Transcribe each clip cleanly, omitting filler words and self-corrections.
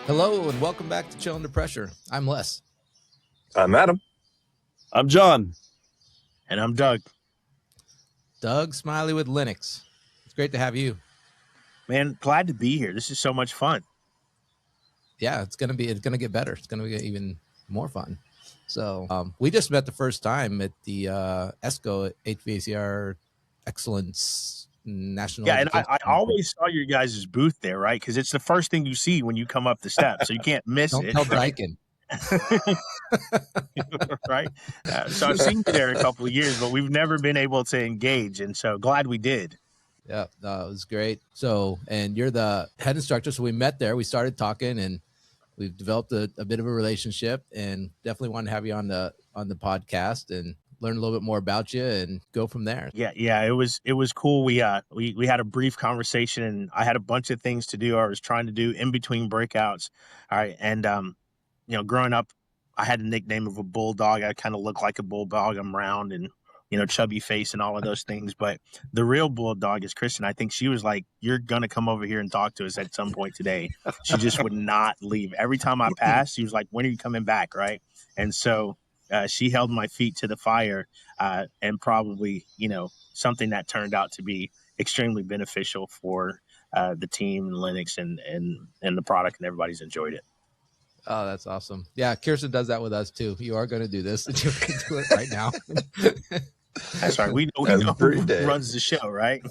Hello and welcome back to Chill Under Pressure. I'm Les. I'm Adam. I'm John. And I'm Doug. Doug Smiley with Lennox. It's great to have you. Man, glad to be here. This is so much fun. Yeah, it's gonna get better. It's gonna get even more fun. So we just met the first time at the ESCO HVACR Excellence National. Yeah, and I always saw your guys' booth there, right? Because it's the first thing you see when you come up the steps, so you can't miss Don't it. tell right? Dyken. Right? So I've seen you there a couple of years, but we've never been able to engage, and so glad we did. Yeah, it was great. So, and you're the head instructor, so we met there. We started talking, and we've developed a bit of a relationship, and definitely want to have you on the podcast and learn a little bit more about you and go from there. Yeah, it was cool. We had a brief conversation, and I had a bunch of things to do. I was trying to do in between breakouts. All right, and growing up, I had a nickname of a bulldog. I kind of look like a bulldog. I'm round and chubby face and all of those things. But the real bulldog is Kristen. I think she was like, "You're gonna come over here and talk to us at some point today." She just would not leave. Every time I passed, she was like, "When are you coming back?" Right, and so. She held my feet to the fire, and probably, something that turned out to be extremely beneficial for the team and Lennox and the product, and everybody's enjoyed it. Oh, that's awesome. Yeah, Kirsten does that with us too. You are going to do this. You can do it right now. That's right. We know who runs the show, right?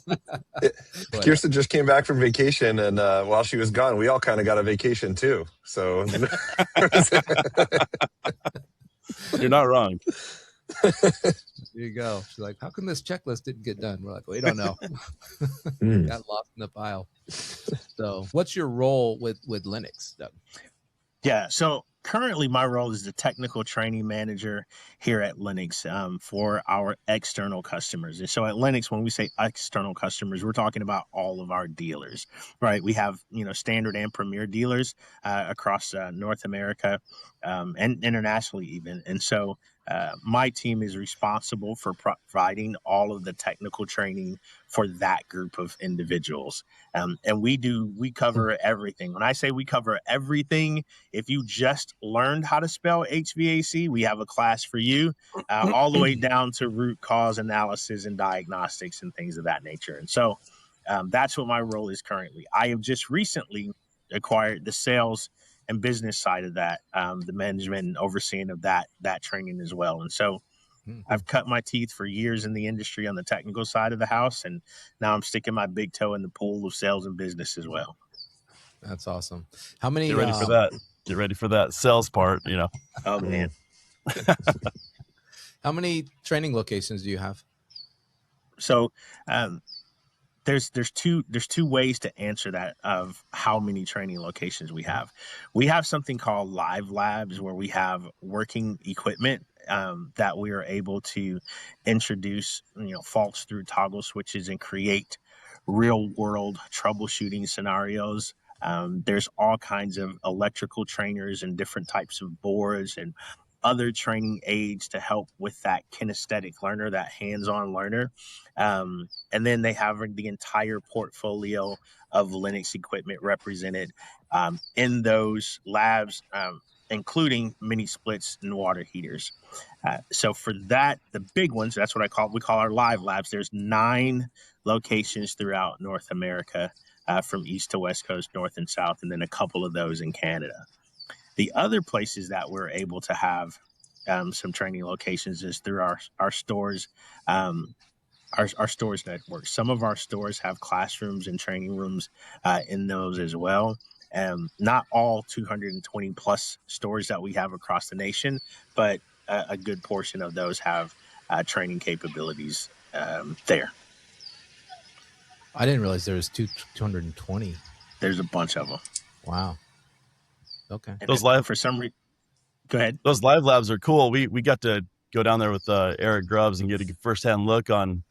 Kirsten just came back from vacation, and while she was gone, we all kind of got a vacation too. So you're not wrong. There you go. She's like, how come this checklist didn't get done? We're like, we don't know. Got lost in the pile. So what's your role with Lennox, Doug? Yeah, so currently my role is the technical training manager here at Lennox for our external customers. And so at Lennox, when we say external customers, we're talking about all of our dealers, right? We have, standard and premier dealers across North America and internationally even. And so my team is responsible for providing all of the technical training for that group of individuals. And we cover everything. When I say we cover everything, if you just learned how to spell HVAC, we have a class for you, all the way down to root cause analysis and diagnostics and things of that nature. And so that's what my role is currently. I have just recently acquired the sales and business side of that, the management and overseeing of that training as well. And so I've cut my teeth for years in the industry on the technical side of the house, and now I'm sticking my big toe in the pool of sales and business as well. That's awesome. How many? Get ready for that. Get ready for that sales part. Oh man. How many training locations do you have? So, there's two ways to answer that of how many training locations we have. We have something called live labs where we have working equipment that we are able to introduce, faults through toggle switches and create real world troubleshooting scenarios. There's all kinds of electrical trainers and different types of boards and other training aids to help with that kinesthetic learner, that hands-on learner. And then they have the entire portfolio of Lennox equipment represented in those labs, including mini splits and water heaters. So for that, the big ones, that's what we call our live labs. There's 9 locations throughout North America, from east to west coast, north and south, and then a couple of those in Canada. The other places that we're able to have some training locations is through our stores, our stores network. Some of our stores have classrooms and training rooms in those as well. Not all 220 plus stores that we have across the nation, but a good portion of those have training capabilities there. I didn't realize there was 220. There's a bunch of them. Wow. Okay. And for some reason, go ahead. Those live labs are cool. We got to go down there with Eric Grubbs and get a firsthand look on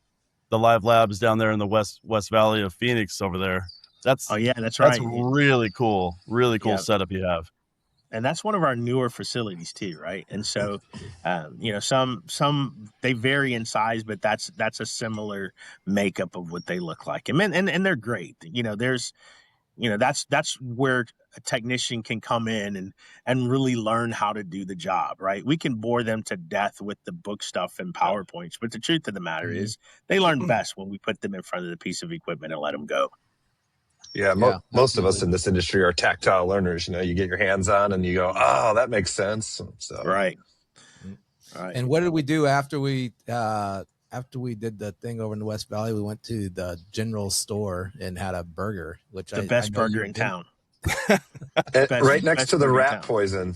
the live labs down there in the West Valley of Phoenix over there. That's right. That's really cool. Really cool setup you have. And that's one of our newer facilities too, right? And so, some they vary in size, but that's a similar makeup of what they look like, and they're great. That's where a technician can come in and really learn how to do the job, right? We can bore them to death with the book stuff and PowerPoints, but the truth of the matter is they learn best when we put them in front of the piece of equipment and let them go. Yeah, most of us in this industry are tactile learners. You know, you get your hands on and you go, oh, that makes sense. So Right. And what did we do after we did the thing over in the West Valley? We went to the general store and had a burger, which the best burger in town. Right next to the rat poison.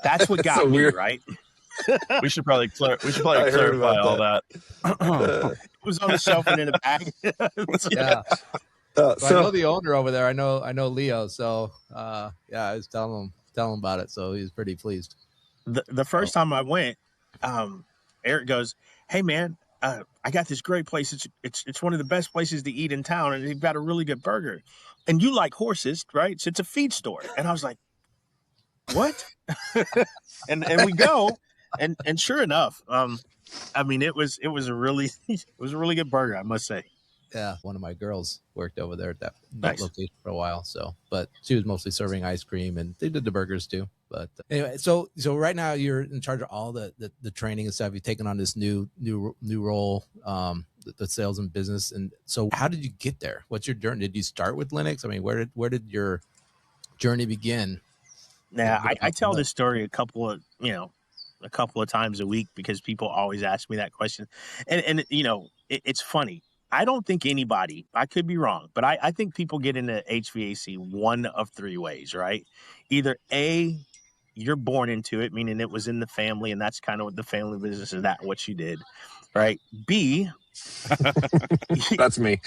That's what got me, right? We should probably clarify all that. It was on the shelf and in a bag. Yeah. So I know the owner over there. I know Leo. So I was telling him about it. So he was pretty pleased. The first time I went, Eric goes, "Hey man, I got this great place. It's one of the best places to eat in town, and they've got a really good burger. And you like horses, right? So it's a feed store." And I was like, "What?" and we go, and sure enough, I mean, it was a really good burger, I must say. Yeah, one of my girls worked over there at that location for a while. So, but she was mostly serving ice cream, and they did the burgers too. But anyway, so right now you're in charge of all the training and stuff. You've taken on this new role, the sales and business. And so, how did you get there? What's your journey? Did you start with Lennox? I mean, where did your journey begin? Yeah, I tell this story a couple of times a week because people always ask me that question, and it's funny. I don't think anybody, I could be wrong, but I think people get into HVAC one of three ways, right? Either A, you're born into it, meaning it was in the family, and that's kind of what the family business is, that what you did, right? B, that's me.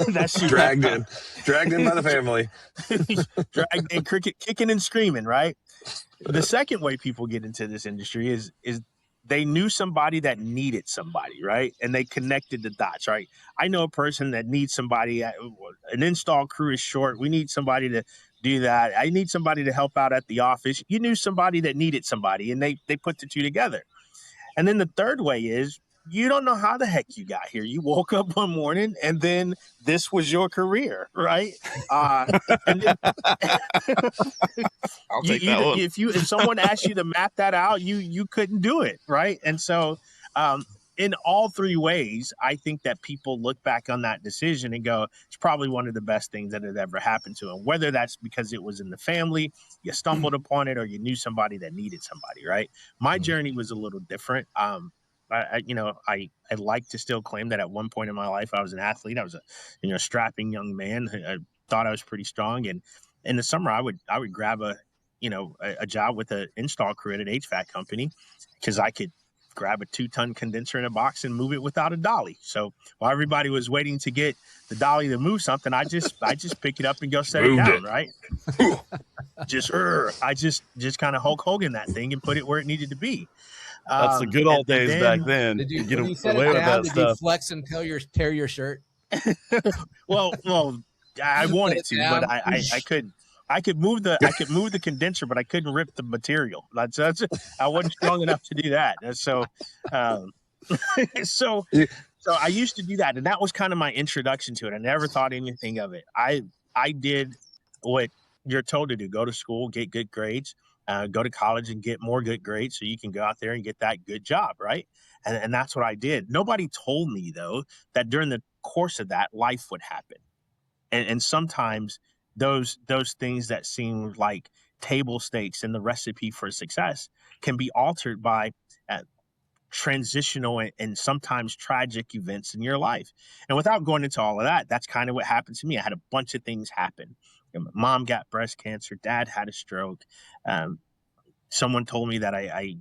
That's you. Dragged in by the family. Dragged in, kicking and screaming, right? The second way people get into this industry is they knew somebody that needed somebody, right? And they connected the dots, right? I know a person that needs somebody. An install crew is short. We need somebody to do that. I need somebody to help out at the office. You knew somebody that needed somebody, and they put the two together. And then the third way is you don't know how the heck you got here. You woke up one morning and then this was your career, right? And then, I'll take that one. If someone asked you to map that out, you couldn't do it, right? And so in all three ways, I think that people look back on that decision and go, it's probably one of the best things that had ever happened to them, whether that's because it was in the family, you stumbled upon it, or you knew somebody that needed somebody, right? My journey was a little different. I like to still claim that at one point in my life, I was an athlete. I was a strapping young man. I thought I was pretty strong. And in the summer, I would grab a job with an install crew at an HVAC company because I could grab a 2-ton condenser in a box and move it without a dolly. So while everybody was waiting to get the dolly to move something, I just pick it up and go set it down, right? I just kind of Hulk Hogan that thing and put it where it needed to be. That's the good old days back then. Did you get away with that stuff? Did you flex and tear your shirt? well, I wanted to, but I couldn't. I could move the condenser, but I couldn't rip the material. I wasn't strong enough to do that. So I used to do that, and that was kind of my introduction to it. I never thought anything of it. I did what you're told to do: go to school, get good grades, go to college, and get more good grades, so you can go out there and get that good job, right? And that's what I did. Nobody told me though that during the course of that, life would happen, and sometimes those things that seem like table stakes in the recipe for success can be altered by transitional and sometimes tragic events in your life. And without going into all of that, that's kind of what happened to me. I had a bunch of things happen. My mom got breast cancer. Dad had a stroke. Someone told me that I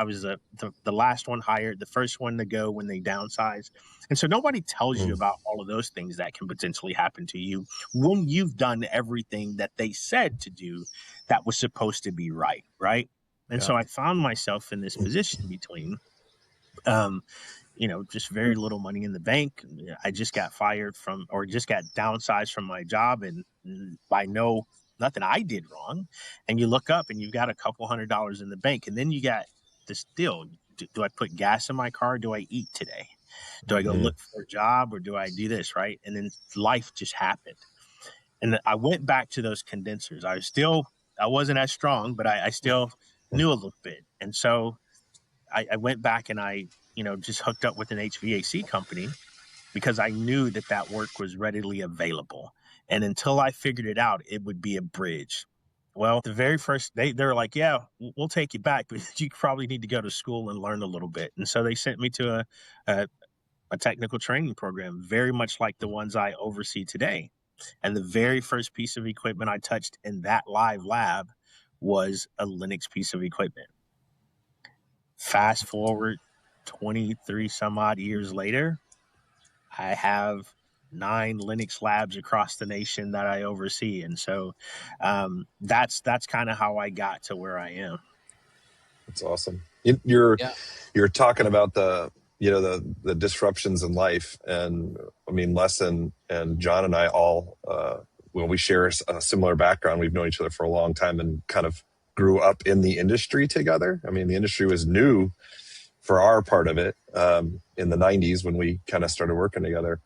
was the last one hired, the first one to go when they downsized. And so nobody tells you about all of those things that can potentially happen to you when you've done everything that they said to do that was supposed to be right, right? And so I found myself in this position between, just very little money in the bank. I just got fired just got downsized from my job, and by nothing I did wrong. And you look up and you've got a couple $100s in the bank, and then you got this deal. Do I put gas in my car? Do I eat today? Do I go look for a job, or do I do this, right? And then life just happened. And I went back to those condensers. I wasn't as strong, but I still knew a little bit. And so I went back and I, just hooked up with an HVAC company because I knew that work was readily available. And until I figured it out, it would be a bridge. Well, the very first, they're like, yeah, we'll take you back, but you probably need to go to school and learn a little bit. And so they sent me to a technical training program, very much like the ones I oversee today. And the very first piece of equipment I touched in that live lab was a Lennox piece of equipment. Fast forward 23 some odd years later, I have 9 Lennox labs across the nation that I oversee. And so that's kind of how I got to where I am. That's awesome. You're talking about the disruptions in life. And I mean, Les and John and I all, when we share a similar background, we've known each other for a long time and kind of grew up in the industry together. I mean, the industry was new for our part of it in the 90s when we kind of started working together.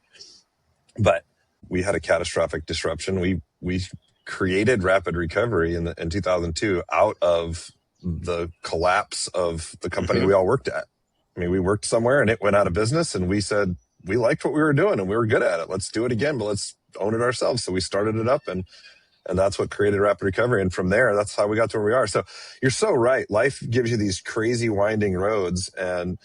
But we had a catastrophic disruption. We created Rapid Recovery in 2002 out of the collapse of the company we all worked at. I mean, we worked somewhere and it went out of business, and we said we liked what we were doing and we were good at it. Let's do it again, but let's own it ourselves. So we started it up, and that's what created Rapid Recovery. And from there, that's how we got to where we are. So you're so right. Life gives you these crazy winding roads, and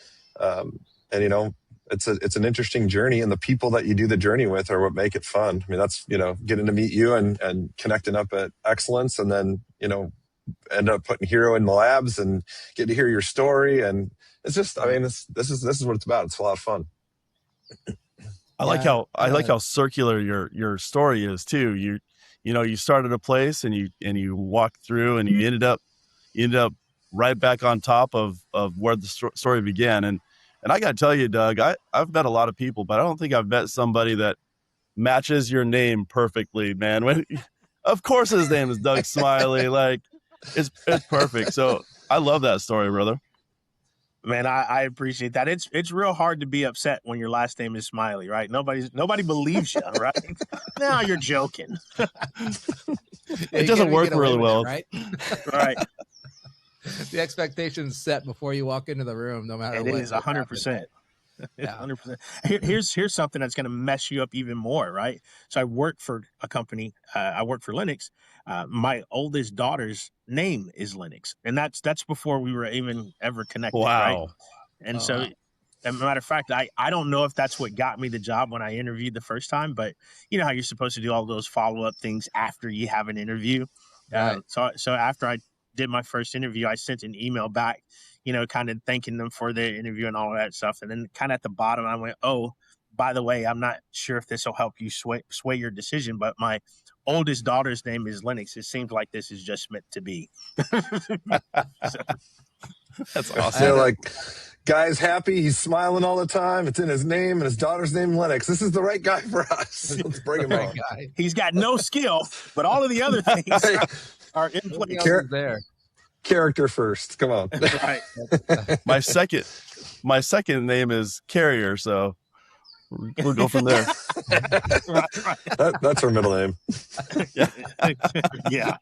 it's an interesting journey, and the people that you do the journey with are what make it fun. I mean, that's, getting to meet you and connecting up at Excellence, and then, end up putting Hero in the labs and get to hear your story. And it's just, I mean, this is what it's about. It's a lot of fun. I like how circular your story is too. You started a place and you walked through and you ended up right back on top of where the story began. And I got to tell you, Doug, I've met a lot of people, but I don't think I've met somebody that matches your name perfectly, man. Of course his name is Doug Smiley. Like it's perfect. So I love that story, brother. Man, I appreciate that. It's real hard to be upset when your last name is Smiley, right? Nobody believes you, right? No, you're joking. It doesn't work really well, right? Right. The expectation's set before you walk into the room, no matter what. It is 100%. Yeah, 100%. Here's something that's going to mess you up even more, right? So I work for a company. I work for Lennox. My oldest daughter's name is Lennox, and that's before we were even ever connected. Wow. Right? And as a matter of fact, I don't know if that's what got me the job when I interviewed the first time, but you know how you're supposed to do all those follow-up things after you have an interview. Right. So after I did my first interview, I sent an email back, kind of thanking them for their interview and all that stuff. And then kind of at the bottom, I went, oh, by the way, I'm not sure if this will help you sway your decision, but my oldest daughter's name is Lennox. It seems like this is just meant to be. That's awesome. They're like, guy's happy. He's smiling all the time. It's in his name, and his daughter's name, Lennox. This is the right guy for us. Let's bring him on. He's got no skill, but all of the other things are in place. There. Character first. Come on. Right. My second name is Carrier, so we'll go from there. Right. That's her middle name. Yeah.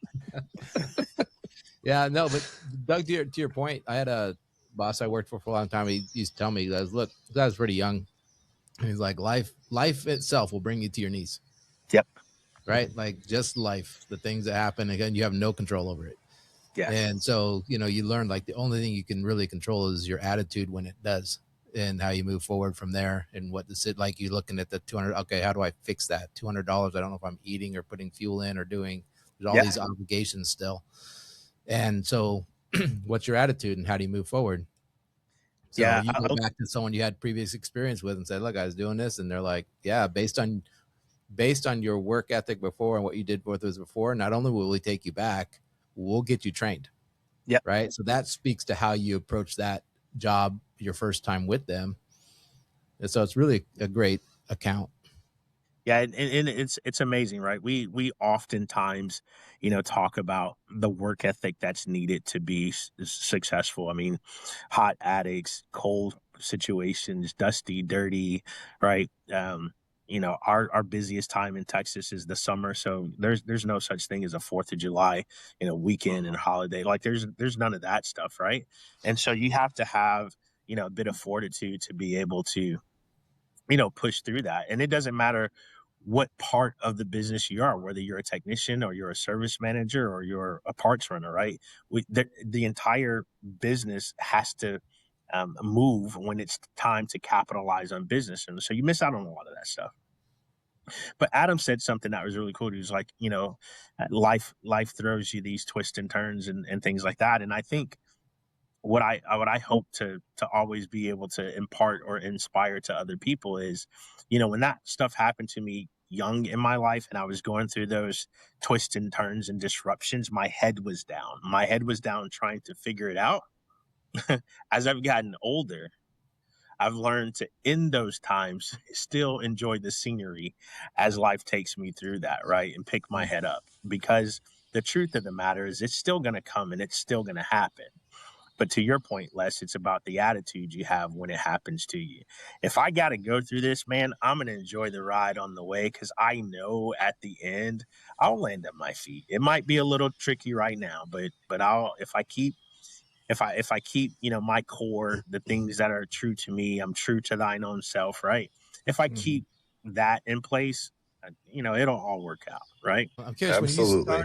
Yeah, no, but Doug, to your point, I had a boss I worked for a long time. He used to tell me, look, this guy's pretty young. And he's like, life itself will bring you to your knees. Yep. Right? Like just life, the things that happen, again, you have no control over it. Yeah. And so, you learn like the only thing you can really control is your attitude when it does and how you move forward from there. And what is it like you looking at the 200, okay, how do I fix that? $200. I don't know if I'm eating or putting fuel in or doing, there's all these obligations still. And so what's your attitude and how do you move forward? So you go back to someone you had previous experience with and say, look, I was doing this. And they're like, yeah, based on your work ethic before and what you did with us before, not only will we take you back, we'll get you trained. Yeah. Right. So that speaks to how you approach that job your first time with them. And so it's really a great account. Yeah. And it's amazing, right? We oftentimes, talk about the work ethic that's needed to be successful. I mean, hot attics, cold situations, dusty, dirty, right? our busiest time in Texas is the summer. So there's no such thing as a 4th of July, weekend and holiday. Like there's none of that stuff. Right. And so you have to have, a bit of fortitude to be able to, push through that. And it doesn't matter what part of the business you are, whether you're a technician or you're a service manager or you're a parts runner, right? The entire business has to move when it's time to capitalize on business. And so you miss out on a lot of that stuff. But Adam said something that was really cool. He was like, life throws you these twists and turns and things like that. And I think what I hope to always be able to impart or inspire to other people is, when that stuff happened to me young in my life and I was going through those twists and turns and disruptions, my head was down. My head was down trying to figure it out. As I've gotten older, I've learned to, in those times, still enjoy the scenery as life takes me through that, right? And pick my head up, because the truth of the matter is it's still going to come and it's still going to happen. But to your point, Les, it's about the attitude you have when it happens to you. If I got to go through this, man, I'm going to enjoy the ride on the way, because I know at the end I'll land at my feet. It might be a little tricky right now, but if I keep, my core, the things that are true to me, I'm true to thine own self, right? If I keep that in place, it'll all work out, right? I'm curious. Absolutely.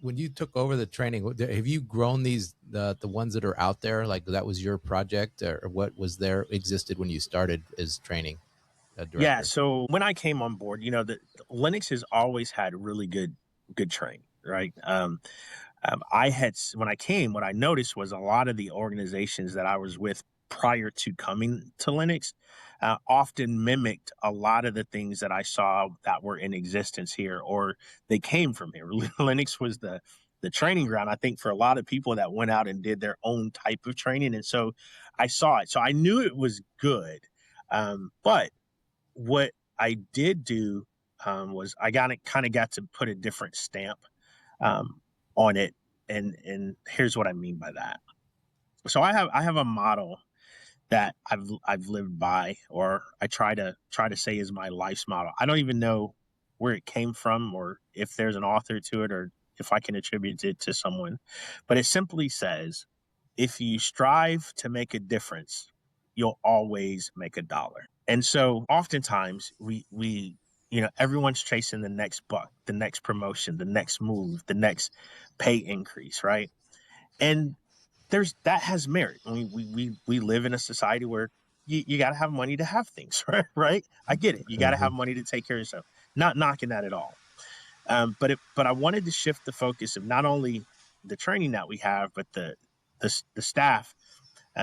When you took over the training, have you grown the ones that are out there? Like that was your project, or what was there existed when you started as training director? Yeah. So when I came on board, the Lennox has always had really good training, right? When I came, what I noticed was a lot of the organizations that I was with prior to coming to Lennox often mimicked a lot of the things that I saw that were in existence here, or they came from here. Lennox was the training ground, I think, for a lot of people that went out and did their own type of training. And so I saw it. So I knew it was good. But what I did do was I got to put a different stamp on it. And here's what I mean by that. So I have a model that I've lived by, or I try to say is my life's model. I don't even know where it came from, or if there's an author to it, or if I can attribute it to someone, but it simply says, if you strive to make a difference, you'll always make $1. And so oftentimes we everyone's chasing the next buck, the next promotion, the next move, the next pay increase, right? And that has merit. I mean, we live in a society where you got to have money to have things, right? I get it. You got to have money to take care of yourself. Not knocking that at all. But I wanted to shift the focus of not only the training that we have, but the staff,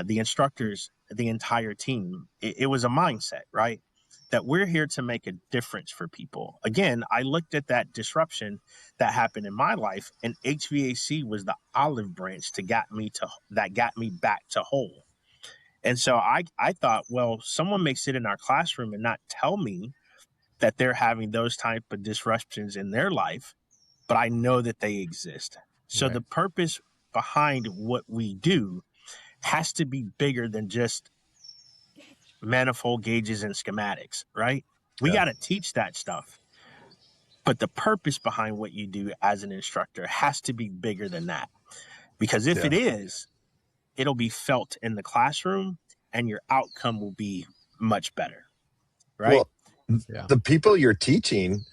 the instructors, the entire team. It was a mindset, right? That we're here to make a difference for people. Again, I looked at that disruption that happened in my life, and HVAC was the olive branch that got me back to whole. And so I thought, well, someone may sit in our classroom and not tell me that they're having those type of disruptions in their life, but I know that they exist. So right. The purpose behind what we do has to be bigger than just manifold gauges and schematics, right? We got to teach that stuff. But the purpose behind what you do as an instructor has to be bigger than that. Because if it is, it'll be felt in the classroom and your outcome will be much better, right? Well, the people you're teaching,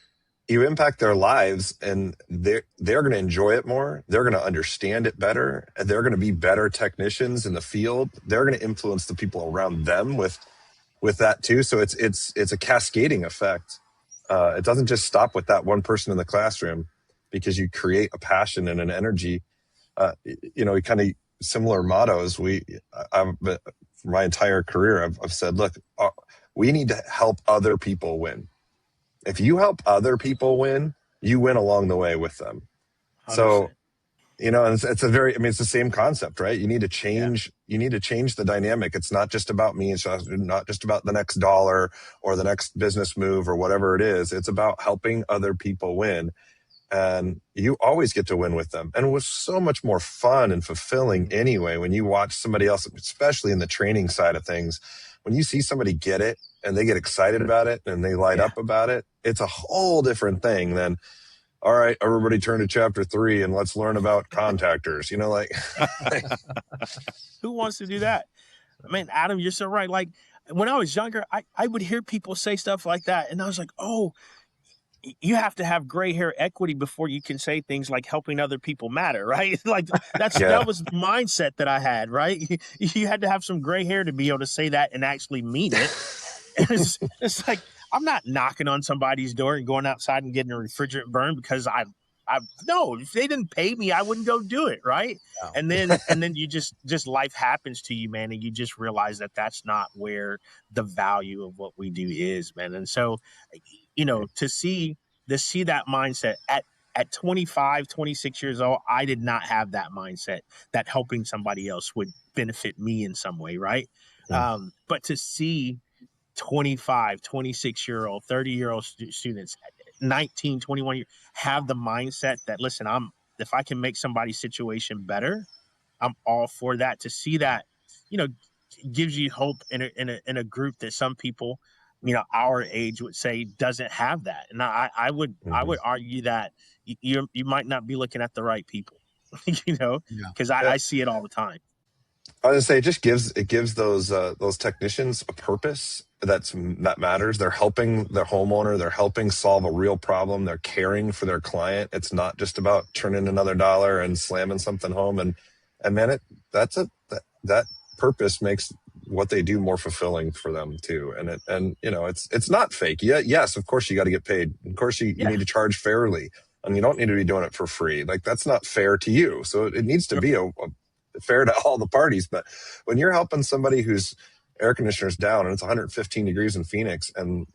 you impact their lives, and they're going to enjoy it more. They're going to understand it better. And they're going to be better technicians in the field. They're going to influence the people around them with that too. So it's a cascading effect. It doesn't just stop with that one person in the classroom, because you create a passion and an energy. Kind of similar mottos. For my entire career, I've said, look, we need to help other people win. If you help other people win, you win along the way with them. 100%. So, it's it's the same concept, right? You need to change, the dynamic. It's not just about me. It's not just about the next dollar or the next business move or whatever it is. It's about helping other people win. And you always get to win with them. And it was so much more fun and fulfilling anyway, when you watch somebody else, especially in the training side of things, when you see somebody get it and they get excited about it and they light up about it, it's a whole different thing than, all right, everybody turn to chapter 3 and let's learn about contactors, like who wants to do that? I mean, Adam, you're so right. Like when I was younger, I would hear people say stuff like that. And I was like, oh, you have to have gray hair equity before you can say things like helping other people matter, right? Like that was the mindset that I had, right? You had to have some gray hair to be able to say that and actually mean it. It's like, I'm not knocking on somebody's door and going outside and getting a refrigerant burn because no, if they didn't pay me, I wouldn't go do it. Right. No. And then you just life happens to you, man. And you just realize that that's not where the value of what we do is, man. And so, to see that mindset at 25, 26 years old, I did not have that mindset that helping somebody else would benefit me in some way. Right. Yeah. But to see 25, 26-year-old, 30-year-old students, 19, 21 years, have the mindset that, listen, if I can make somebody's situation better, I'm all for that. To see that, gives you hope in a group that some people, our age would say doesn't have that. And I would argue that you might not be looking at the right people, because I see it all the time. I was gonna say it gives those technicians a purpose that matters. They're helping their homeowner. They're helping solve a real problem. They're caring for their client. It's not just about turning another dollar and slamming something home. And man, that purpose makes what they do more fulfilling for them too. And it's not fake. Yeah, yes, of course you got to get paid. Of course you need to charge fairly, and you don't need to be doing it for free. Like that's not fair to you. So it needs to be a fair to all the parties. But when you're helping somebody whose air conditioner's down and it's 115 degrees in Phoenix, and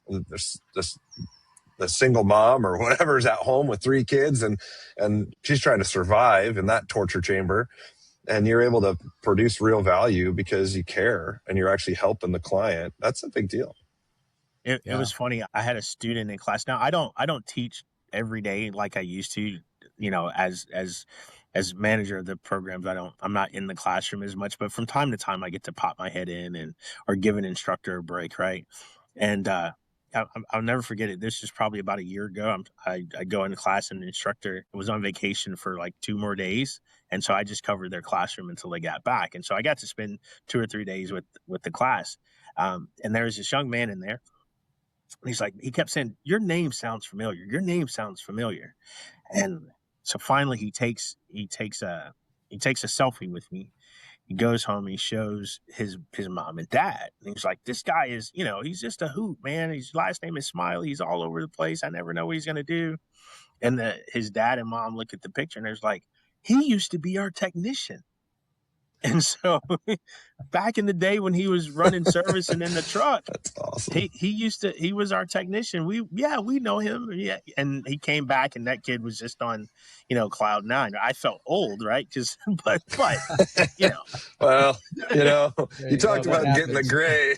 there's the single mom or whatever is at home with 3 kids and she's trying to survive in that torture chamber, and you're able to produce real value because you care and you're actually helping the client, that's a big deal. It was funny. I had a student in class. Now I don't teach every day like I used to, as manager of the programs. I'm not in the classroom as much, but from time to time I get to pop my head in or give an instructor a break. Right. And, I'll never forget it. This is probably about a year ago. I go into class and the instructor was on vacation for like 2 more days. And so I just covered their classroom until they got back. And so I got to spend 2 or 3 days with the class. And there was this young man in there. He's like, he kept saying, your name sounds familiar. Your name sounds familiar. And so finally he takes a selfie with me. He goes home and he shows his mom and dad. And he's like, this guy is, he's just a hoot, man. His last name is Smiley. He's all over the place. I never know what he's going to do. And his dad and mom look at the picture and there's like, he used to be our technician. And so back in the day when he was running service and in the truck, that's awesome. He was our technician. We know him. Yeah. And he came back and that kid was just on, cloud 9. I felt old, right? But well, you talked about getting the gray.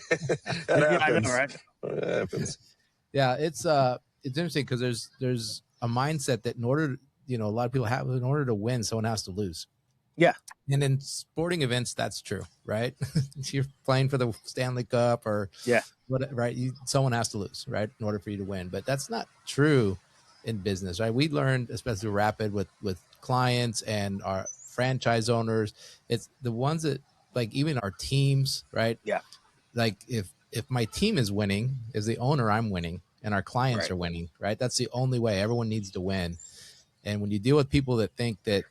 That happens. I know, right? That happens. Yeah. It's interesting because there's a mindset that in order, a lot of people have, in order to win, someone has to lose. Yeah. And in sporting events, that's true, right? You're playing for the Stanley Cup or whatever, right? Someone has to lose, right, in order for you to win. But that's not true in business, right? We learned, especially Rapid, with clients and our franchise owners, it's the ones that, like, even our teams, right? Yeah. Like if my team is winning, as the owner, I'm winning, and our clients are winning, right? That's the only way. Everyone needs to win. And when you deal with people that think that,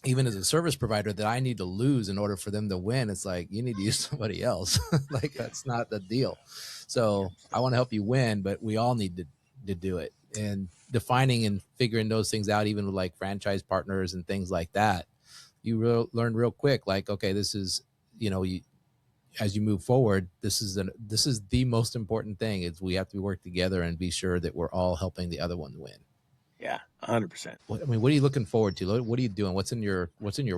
even as a service provider, that I need to lose in order for them to win, it's like, you need to use somebody else. Like, that's not the deal. So I want to help you win, but we all need to do it. And defining and figuring those things out, even with like franchise partners and things like that, you learn real quick, like, okay, this is, as you move forward, this is the most important thing, is we have to work together and be sure that we're all helping the other one win. Yeah, 100%. What are you looking forward to? What are you doing? What's in your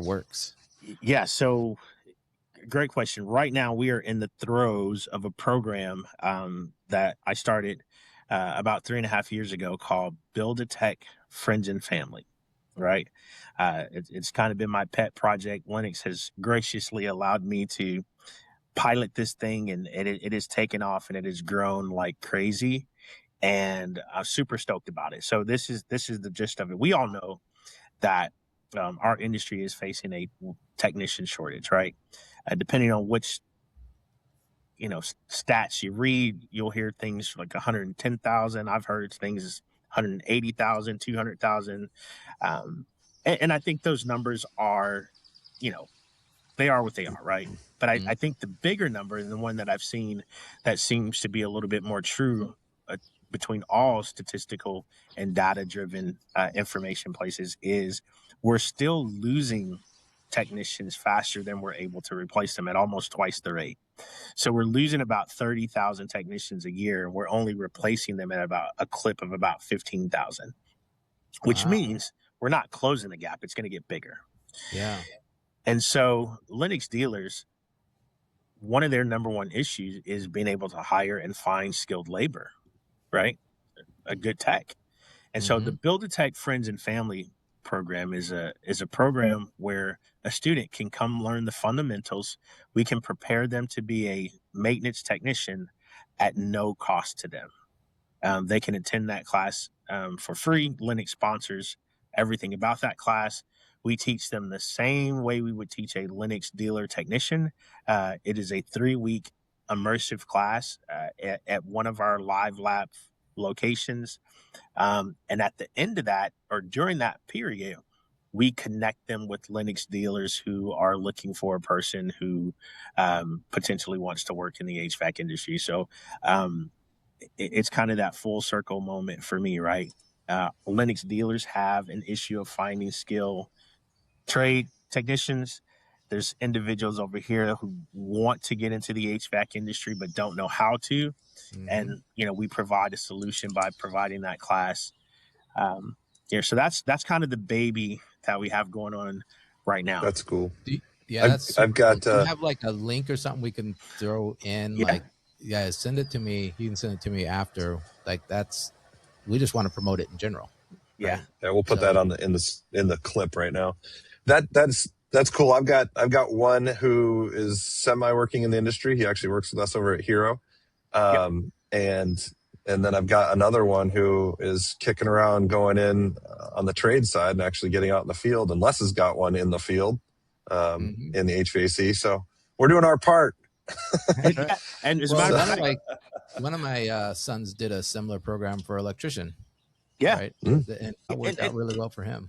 works? Yeah, so great question. Right now, we are in the throes of a program that I started about 3.5 years ago called Build a Tech Friends and Family. Right, it's kind of been my pet project. Lennox has graciously allowed me to pilot this thing, and it is taken off, and it has grown like crazy. And I'm super stoked about it. So this is the gist of it. We all know that our industry is facing a technician shortage, right? Depending on which stats you read, you'll hear things like 110,000. I've heard things 180,000, 200,000, and I think those numbers are, they are what they are, right? But I think the bigger number, and the one that I've seen that seems to be a little bit more true between all statistical and data-driven information places, is we're still losing technicians faster than we're able to replace them at almost twice the rate. So we're losing about 30,000 technicians a year, and we're only replacing them at about a clip of about 15,000, which means we're not closing the gap. It's going to get bigger. Yeah. And so Lennox dealers, one of their number one issues is being able to hire and find skilled labor, right? A good tech. And so the Build a Tech Friends and Family program is a program where a student can come learn the fundamentals. We can prepare them to be a maintenance technician at no cost to them. They can attend that class for free. Lennox sponsors everything about that class. We teach them the same way we would teach a Lennox dealer technician. It is a 3-week immersive class at one of our live lab locations. And at the end of that, or during that period, we connect them with Lennox dealers who are looking for a person who potentially wants to work in the HVAC industry. So it's kind of that full circle moment for me, right? Lennox dealers have an issue of finding skilled trade technicians. There's individuals over here who want to get into the HVAC industry but don't know how to. And we provide a solution by providing that class. So that's kind of the baby that we have going on right now. That's cool. I've got. Cool. Do you have like a link or something we can throw in? Send it to me. You can send it to me after. Like we just want to promote it in general. Yeah. Right? Yeah, we'll put that on in the clip right now. That's cool. I've got one who is semi working in the industry. He actually works with us over at Hero. And then I've got another one who is kicking around going in on the trade side and actually getting out in the field. And Les has got one in the field in the HVAC. So we're doing our part. And one of my sons did a similar program for electrician. Yeah. Right. And it worked out really well for him.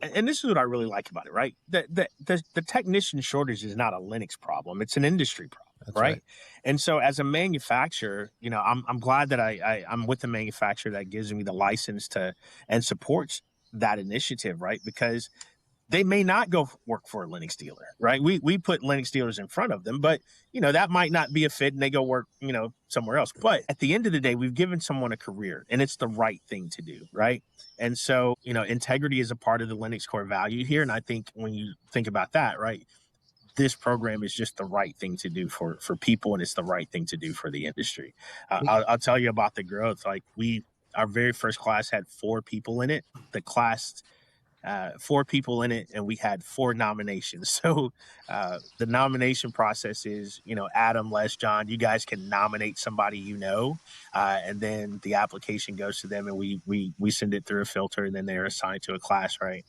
And this is what I really like about it, right? The technician shortage is not a Lennox problem. It's an industry problem. That's right. And so as a manufacturer, I'm glad that I'm with a manufacturer that gives me the license to and supports that initiative, right? Because they may not go work for a Lennox dealer, right? We put Lennox dealers in front of them, but that might not be a fit and they go work, somewhere else. But at the end of the day, we've given someone a career and it's the right thing to do, right? And so, integrity is a part of the Lennox core value here. And I think when you think about that, right, this program is just the right thing to do for people, and it's the right thing to do for the industry. I'll tell you about the growth. Like our very first class had 4 people in it. The class, 4 people in it, and we had 4 nominations. So the nomination process is, Adam, Les, John, you guys can nominate somebody, and then the application goes to them, and we send it through a filter, and then they're assigned to a class, right?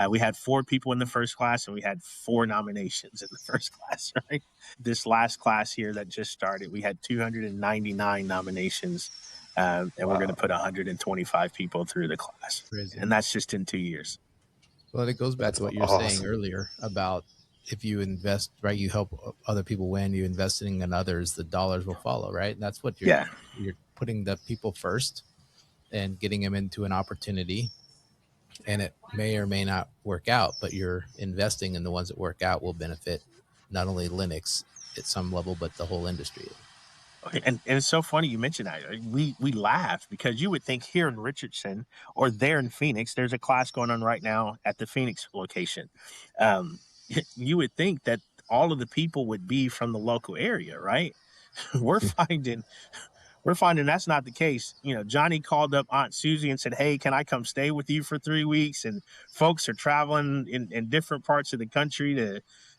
We had 4 people in the first class, and we had 4 nominations in the first class, right? This last class here that just started, we had 299 nominations, and we're going to put 125 people through the class. Crazy. And that's just in 2 years. Well, it goes back to what you were saying earlier about if you invest, right, you help other people win, you investing in others, the dollars will follow, right? And that's what you're putting the people first and getting them into an opportunity. And it may or may not work out, but you're investing in the ones that work out will benefit not only Lennox at some level, but the whole industry. And it's so funny you mentioned that. We laugh because you would think here in Richardson or there in Phoenix, there's a class going on right now at the Phoenix location. You would think that all of the people would be from the local area, right? We're finding that's not the case. Johnny called up Aunt Susie and said, "Hey, can I come stay with you for 3 weeks?" And folks are traveling in different parts of the country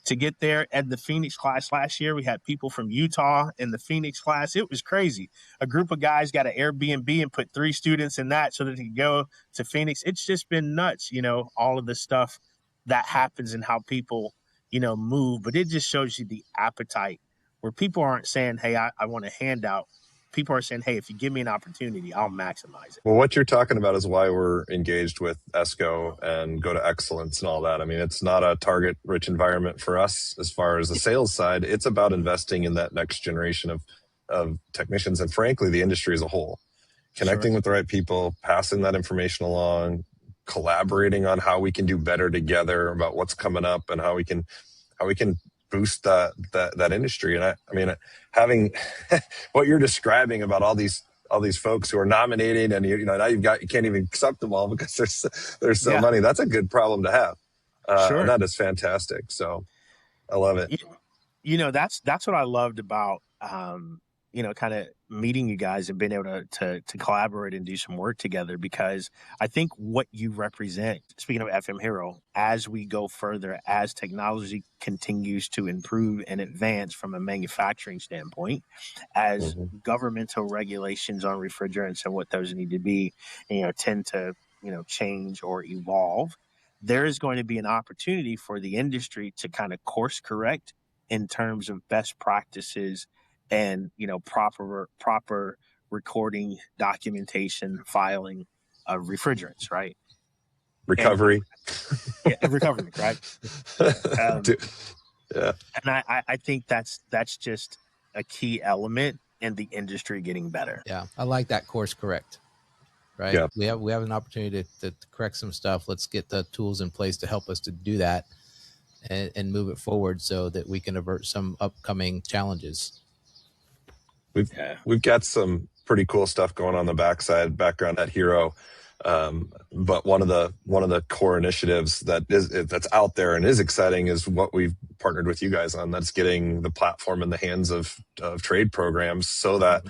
to get there. At the Phoenix class last year, we had people from Utah in the Phoenix class. It was crazy. A group of guys got an Airbnb and put 3 students in that so that they could go to Phoenix. It's just been nuts, all of the stuff that happens and how people, move. But it just shows you the appetite where people aren't saying, hey, I want a handout. People are saying, hey, if you give me an opportunity, I'll maximize it. Well, what you're talking about is why we're engaged with ESCO and Go to Excellence and all that. I mean, it's not a target-rich environment for us as far as the sales side. It's about investing in that next generation of technicians and, frankly, the industry as a whole. Connecting with the right people, passing that information along, collaborating on how we can do better together about what's coming up and how we can boost that industry. And I mean, having what you're describing about all these folks who are nominating and now you can't even accept them all because there's so many. That's a good problem to have. And that is fantastic. So I love it. That's what I loved about kind of meeting you guys and being able to collaborate and do some work together, because I think what you represent, speaking of FM Hero, as we go further, as technology continues to improve and advance from a manufacturing standpoint, as governmental regulations on refrigerants and what those need to be, tend to, change or evolve, there is going to be an opportunity for the industry to kind of course correct in terms of best practices and proper recording, documentation, filing of refrigerants, right? Recovery, recovery, right? And I think that's just a key element in the industry getting better. Yeah, I like that course correct. Right. Yeah. We have an opportunity to correct some stuff. Let's get the tools in place to help us to do that and move it forward so that we can avert some upcoming challenges. We've got some pretty cool stuff going on the background at Hero. But one of the core initiatives that's out there and is exciting is what we've partnered with you guys on. That's getting the platform in the hands of trade programs so that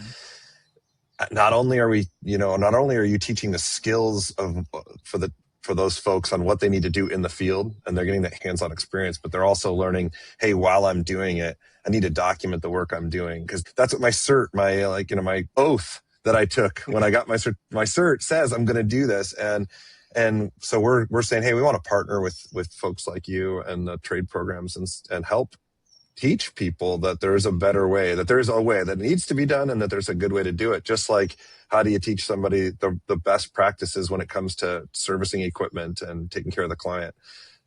not only are you teaching the skills for those folks on what they need to do in the field and they're getting that hands-on experience, but they're also learning, hey, while I'm doing it, I need to document the work I'm doing, because that's what my cert, my oath that I took when I got my cert says I'm going to do this. And so we're saying, hey, we want to partner with folks like you and the trade programs and help teach people that there is a better way, that there is a way that needs to be done and that there's a good way to do it. Just like, how do you teach somebody the best practices when it comes to servicing equipment and taking care of the client?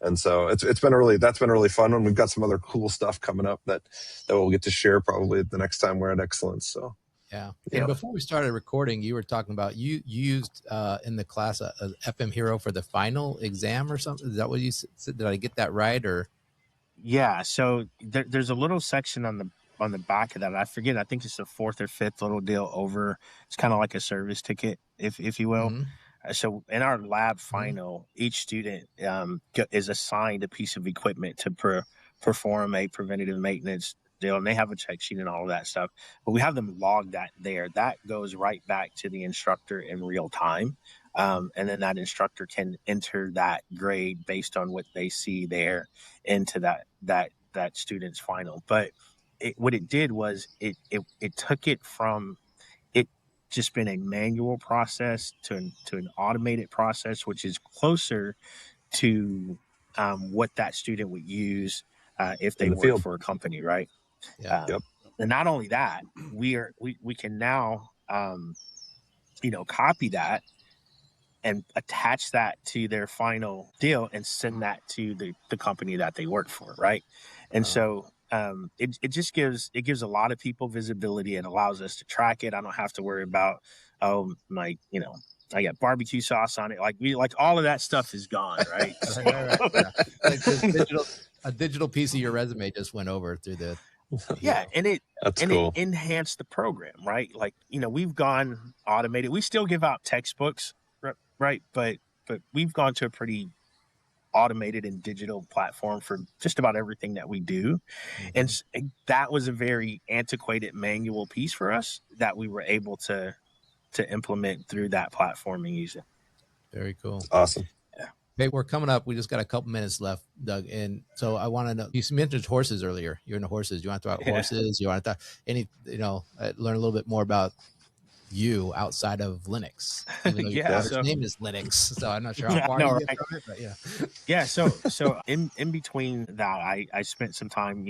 And so that's been a really fun one. We've got some other cool stuff coming up that we'll get to share probably the next time we're at Excellence. So yeah. And before we started recording, you were talking about you used in the class a FM Hero for the final exam or something. Is that what you said? Did I get that right? Or yeah. So there's a little section on the back of that. I forget. I think it's the 4th or 5th little deal over. It's kind of like a service ticket, if you will. So in our lab final, each student is assigned a piece of equipment to perform a preventative maintenance deal, and they have a check sheet and all of that stuff. But we have them log that there. That goes right back to the instructor in real time, and then that instructor can enter that grade based on what they see there into that student's final. But what it did was it took it from just been a manual process to an automated process, which is closer to what that student would use if they work for a company, right? Yeah. And not only that, we can now copy that and attach that to their final deal and send that to the company that they work for, right? And so it just gives a lot of people visibility and allows us to track it. I don't have to worry about, I got barbecue sauce on it. Like all of that stuff is gone, right? Right. Yeah. Like a digital piece of your resume just went over through the and it cool. It enhanced the program, right? Like, we've gone automated. We still give out textbooks, right? But we've gone to a pretty automated and digital platform for just about everything that we do. And that was a very antiquated manual piece for us that we were able to implement through that platform and use it. Very cool. Awesome. Yeah. Hey, we're coming up. We just got a couple minutes left, Doug. And so I want to know, you mentioned horses earlier. You're into horses. You want to talk about horses? You want to talk learn a little bit more about you outside of Lennox, even though your first name is Lennox. So I'm not sure how far you get from it, but yeah. Yeah. So in between that, I spent some time,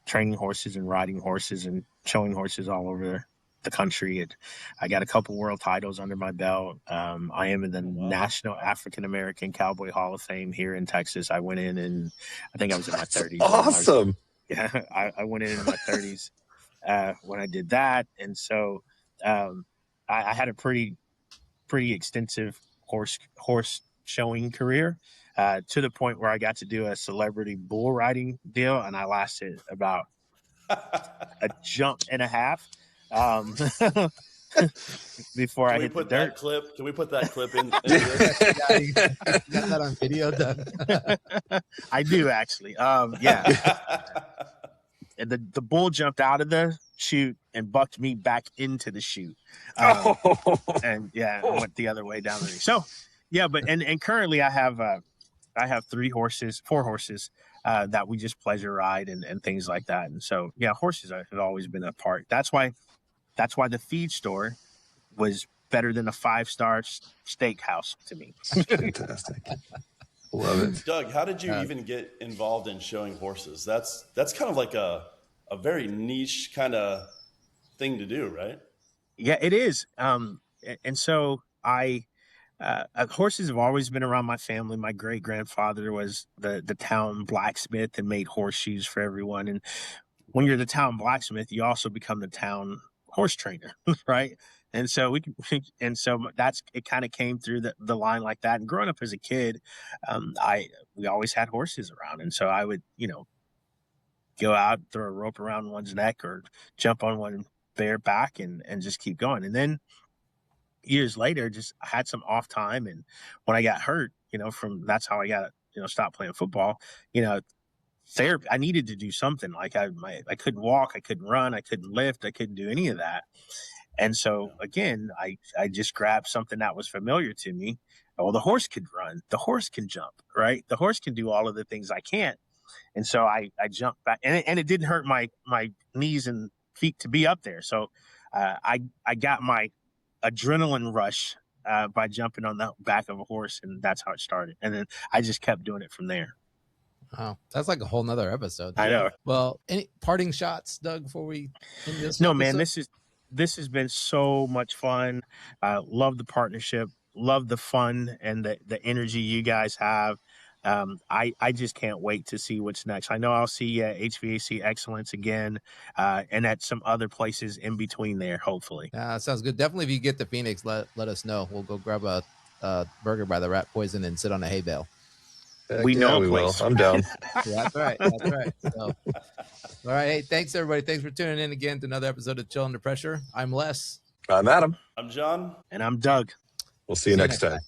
training horses and riding horses and showing horses all over the country. And I got a couple world titles under my belt. I am in the National African American Cowboy Hall of Fame here in Texas. I went in and I think I was in my 30s. Awesome. I went in my 30s when I did that. And so I had a pretty extensive horse showing career to the point where I got to do a celebrity bull riding deal, and I lasted about a jump and a half before I hit the dirt. Can we put that clip in? You got that on video, Doug? I do actually. And the bull jumped out of the chute and bucked me back into the chute. And I went the other way down the ring. So but currently I have 4 horses that we just pleasure ride and things like that. And so horses have always been a part. That's why the feed store was better than a 5-star steakhouse to me. Fantastic. Love it. Doug, how did you even get involved in showing horses? That's kind of like a very niche kind of thing to do, right? Yeah, it is. And so horses have always been around my family. My great grandfather was the town blacksmith and made horseshoes for everyone. And when you're the town blacksmith, you also become the town horse trainer, right? And so it kind of came through the line like that. And growing up as a kid, we always had horses around, and so I would go out, throw a rope around one's neck, or jump on one bare back and just keep going. And then years later, I had some off time, and when I got hurt, that's how I got stopped playing football. Therapy. I needed to do something. Like I couldn't walk, I couldn't run, I couldn't lift, I couldn't do any of that. And so again, I just grabbed something that was familiar to me. Oh, the horse can run, the horse can jump, right? The horse can do all of the things I can't. And so I jumped back, and it didn't hurt my knees and feet to be up there. So I got my adrenaline rush by jumping on the back of a horse, and that's how it started. And then I just kept doing it from there. Wow, that's like a whole nother episode. I know. Well, any parting shots, Doug, before we end this? No, man, this has been so much fun. Love the partnership, love the fun and the energy you guys have. I just can't wait to see what's next. I know I'll see HVAC Excellence again, and at some other places in between there, hopefully. Sounds good. Definitely, if you get to Phoenix, let us know. We'll go grab a burger by the Rat Poison and sit on a hay bale. We will. I'm down. That's right. So, all right. Hey, thanks, everybody. Thanks for tuning in again to another episode of Chill Under Pressure. I'm Les. I'm Adam. I'm John. And I'm Doug. We'll see you next time.